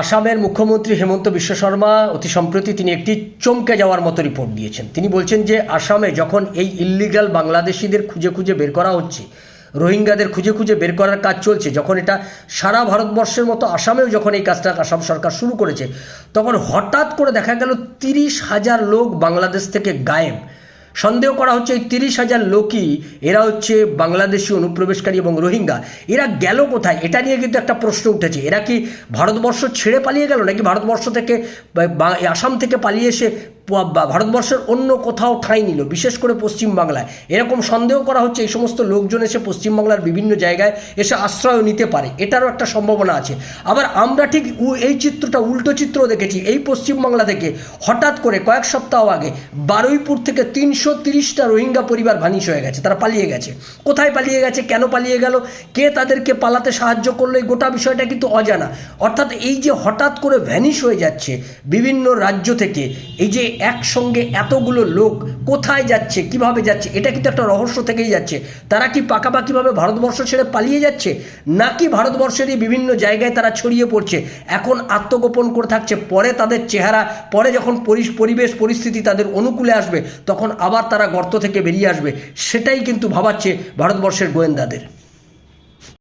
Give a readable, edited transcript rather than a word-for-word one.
আসামের মুখ্যমন্ত্রী হেমন্ত বিশ্ব শর্মা অতি সম্প্রতি তিনি একটি চমকে যাওয়ার মতো রিপোর্ট দিয়েছেন। তিনি বলছেন যে আসামে যখন এই ইল্লিগাল বাংলাদেশিদের খুঁজে খুঁজে বের করা হচ্ছে, রোহিঙ্গাদের খুঁজে খুঁজে বের করার কাজ চলছে, যখন এটা সারা ভারতবর্ষের মতো আসামেও যখন এই কাজটা আসাম সরকার শুরু করেছে, তখন হঠাৎ করে দেখা গেল 30,000 লোক বাংলাদেশ থেকে গায়েব। সন্দেহ করা হচ্ছে এই 30,000 লোকই এরা হচ্ছে বাংলাদেশি অনুপ্রবেশকারী এবং রোহিঙ্গা। এরা গেল কোথায়, এটা নিয়ে কিন্তু একটা প্রশ্ন উঠেছে। এরা কি ভারতবর্ষ ছেড়ে পালিয়ে গেল, নাকি ভারতবর্ষ থেকে আসাম থেকে পালিয়ে এসে ভারতবর্ষের অন্য কোথাও ঠাঁই নিল, বিশেষ করে পশ্চিমবাংলায়? এরকম সন্দেহ করা হচ্ছে এই সমস্ত লোকজন এসে পশ্চিমবাংলার বিভিন্ন জায়গায় এসে আশ্রয় নিতে পারে, এটারও একটা সম্ভাবনা আছে। আবার আমরা ঠিক এই চিত্রটা উল্টো চিত্র দেখেছি। এই পশ্চিমবাংলা থেকে হঠাৎ করে কয়েক সপ্তাহ আগে বারুইপুর থেকে 330টা রোহিঙ্গা পরিবার ভানিশ হয়ে গেছে, তারা পালিয়ে গেছে। কোথায় পালিয়ে গেছে, কেন পালিয়ে গেল, কে তাদেরকে পালাতে সাহায্য করলো, এই গোটা বিষয়টা কিন্তু অজানা। অর্থাৎ এই যে হঠাৎ করে ভ্যানিশ হয়ে যাচ্ছে বিভিন্ন রাজ্য থেকে, এই যে একসঙ্গে এতগুলো লোক কোথায় যাচ্ছে, কিভাবে যাচ্ছে, এটা কিন্তু একটা রহস্য থেকেই যাচ্ছে। তারা কি পাকাপাকিভাবে ভারতবর্ষ ছেড়ে পালিয়ে যাচ্ছে, নাকি ভারতবর্ষেরই বিভিন্ন জায়গায় তারা ছড়িয়ে পড়ছে, এখন আত্মগোপন করে থাকছে, পরে তাদের চেহারা, পরে যখন পরিবেশ পরিস্থিতি তাদের অনুকূলে আসবে তখন আবার তারা গর্ত থেকে বেরিয়ে আসবে? সেটাই কিন্তু ভাবাচ্ছে ভারতবর্ষের গোয়েন্দাদের।